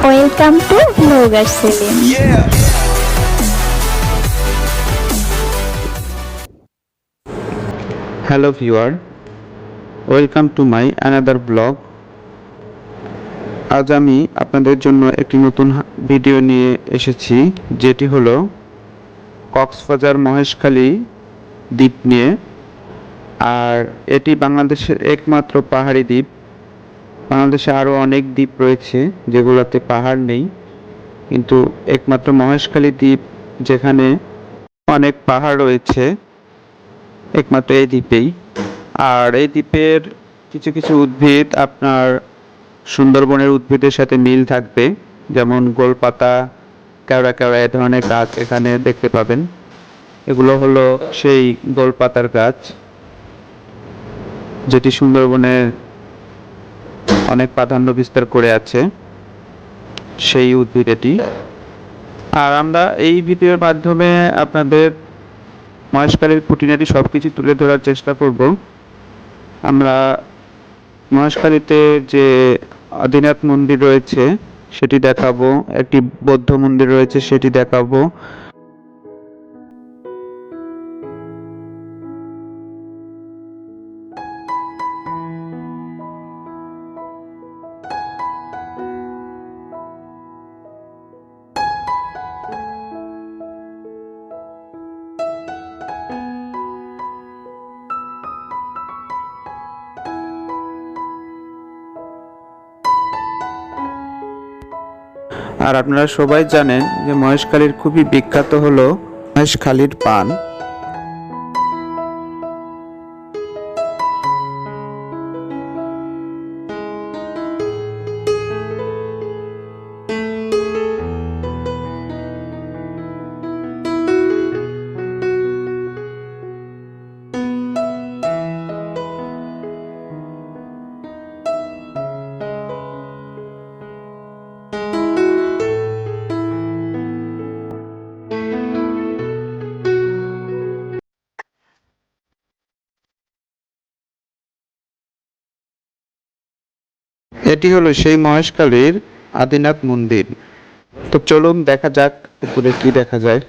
Welcome to Vlogger Selim. Hello viewer, welcome to my another vlog. আজ আমি আপনাদের জন্য একটি নতুন ভিডিও নিয়ে এসেছি, যেটি হলো কক্সবাজার মহেশখালী দ্বীপ নিয়ে। আর এটি বাংলাদেশের একমাত্র পাহাড়ি দ্বীপ। বাংলাদেশে আরও অনেক দ্বীপ রয়েছে যেগুলোতে পাহাড় নেই, কিন্তু একমাত্র মহেশখালী দ্বীপ যেখানে অনেক পাহাড় রয়েছে, একমাত্র এই দ্বীপেই। আর এই দ্বীপের কিছু কিছু উদ্ভিদ আপনার সুন্দরবনের উদ্ভিদের সাথে মিল থাকবে, যেমন গোলপাতা, কেওড়া কেওড়া এ ধরনের গাছ এখানে দেখতে পাবেন। এগুলো হলো সেই গোলপাতার গাছ, যেটি সুন্দরবনে অনেক প্রাধান্য বিস্তার করে আছে, সেই উদ্ভিদ এটি। আর আমরা এই ভিডিওর মাধ্যমে আপনাদের মহেশখালীর খুঁটিনাটি সব কিছু তুলে ধরার চেষ্টা করব। আমরা মহেশখালীতে যে আদিনাথ মন্দির রয়েছে সেটি দেখাবো, একটি বৌদ্ধ মন্দির রয়েছে সেটি দেখাবো। আর আপনারা সবাই জানেন যে মহেশখালীর খুবই বিখ্যাত হলো মহেশখালীর পান। এটি হলো সেই মহেশখালীর আদিনাথ মন্দির। তো চলুন দেখা যাক উপরে কি দেখা যায়।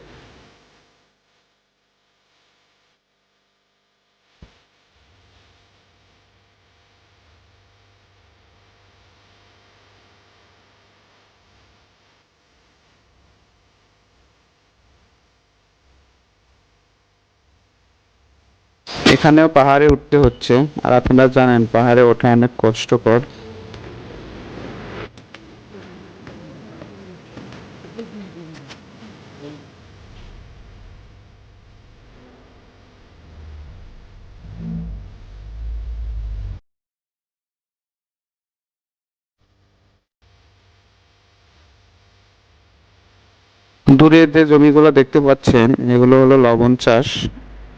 এখানেও পাহাড়ে উঠতে হচ্ছে, আর আপনারা জানেন পাহাড়ে ওঠা অনেক কষ্টকর। দূরে যে জমিগুলো দেখতে পাচ্ছেন এগুলো হলো লবণ চাষ।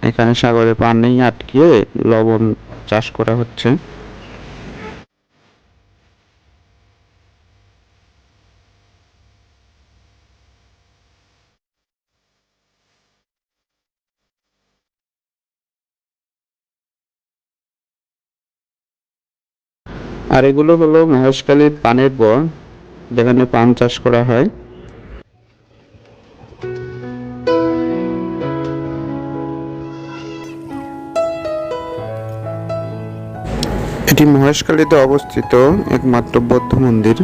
এখানে সাগরে পানি আটকিয়ে লবণ চাষ করা হচ্ছে। আর এগুলো হলো মহেশখালীর পানের বর, যেখানে পান চাষ করা হয়। এটি মহেশখালীতে অবস্থিত একমাত্র বৌদ্ধ মন্দির।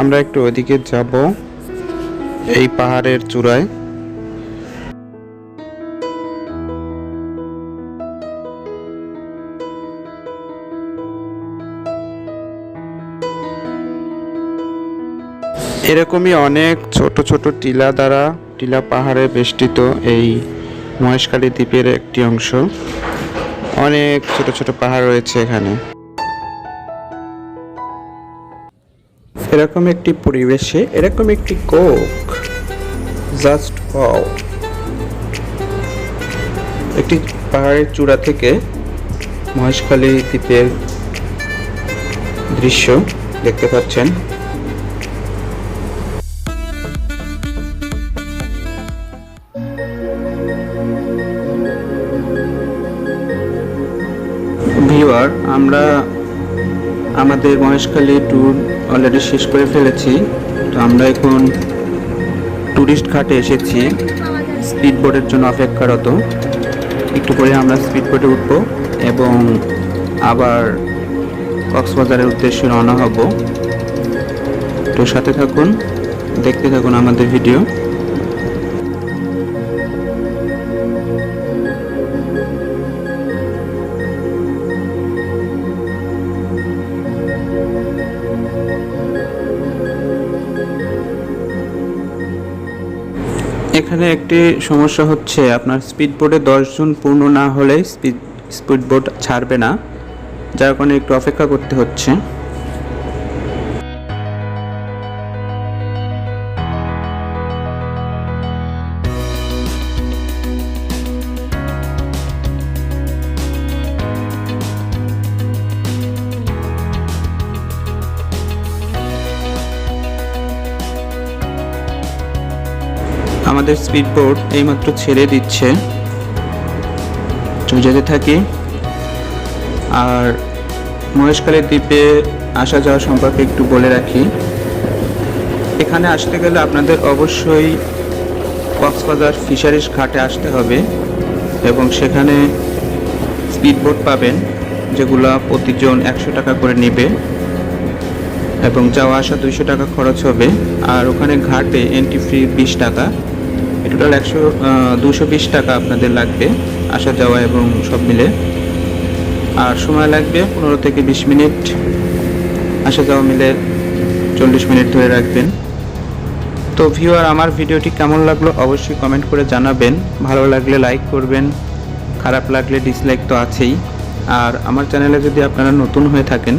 আমরা একটু ওইদিকে যাব, এই পাহাড়ের চূড়ায়। এরকমই অনেক ছোট ছোট টিলা পাহাড়ে বেষ্টিত এই মহেশখালী দ্বীপের একটি অংশ। অনেক ছোট ছোট পাহাড় রয়েছে এখানে। এরকম একটি পরিবেশে এরকম একটি কোক জাস্ট ওয়াও, একটি পাহাড়ের চূড়া থেকে মহেশখালী দ্বীপের দৃশ্য দেখতে পাচ্ছেন। ভিউয়ার, আমরা আমাদের মহেশখালী ট্যুর অলরেডি শেষ করে ফেলেছি। তো আমরা এখন টুরিস্ট ঘাটে এসেছি স্পিড বোটের জন্য অপেক্ষারত। একটু পরে আমরা স্পিড বোটে উঠবো এবং আবার কক্সবাজারের উদ্দেশ্যে রওনা হব। তো সাথে থাকুন, দেখতে থাকুন আমাদের ভিডিও। এখানে একটি সমস্যা হচ্ছে, আপনার স্পিড বোটে 10 জন পূর্ণ না হলে স্পিড বোট ছাড়বে না, যার কারণে একটু অপেক্ষা করতে হচ্ছে। আমাদের স্পিড বোট এইমাত্র ছেড়ে দিচ্ছে, যেতে থাকি। আর মহেশখালী দ্বীপে আসা যাওয়া সম্পর্কে একটু বলে রাখি। এখানে আসতে গেলে আপনাদের অবশ্যই কক্সবাজার ফিশারিজ ঘাটে আসতে হবে এবং সেখানে স্পিড বোট পাবেন, যেগুলো প্রতিজন 100 টাকা করে নেবে এবং যাওয়া আসা 200 টাকা খরচ হবে। আর ওখানে ঘাটে এন্ট্রি ফি 20 টাকা, টোটাল 220 টাকা আপনাদের লাগবে আসা যাওয়া এবং সব মিলে। আর সময় লাগবে 15 থেকে 20 মিনিট, আসা যাওয়া মিলে 40 মিনিট ধরে রাখবেন। তো ভিউয়ার, আমার ভিডিওটি কেমন লাগলো অবশ্যই কমেন্ট করে জানাবেন। ভালো লাগলে লাইক করবেন, খারাপ লাগলে ডিসলাইক তো আছেই। আর আমার চ্যানেলে যদি আপনারা নতুন হয়ে থাকেন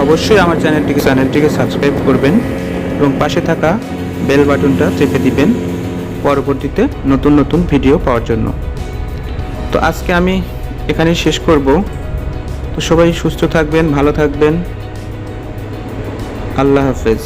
অবশ্যই আমার চ্যানেলটিকে সাবস্ক্রাইব করবেন এবং পাশে থাকা বেল বাটনটা চেপে দিবেন পরবর্তীতে নতুন নতুন ভিডিও পাওয়ার জন্য। তো আজকে আমি এখানে শেষ করব। তো সবাই সুস্থ থাকবেন, ভালো থাকবেন। আল্লাহ হাফেজ।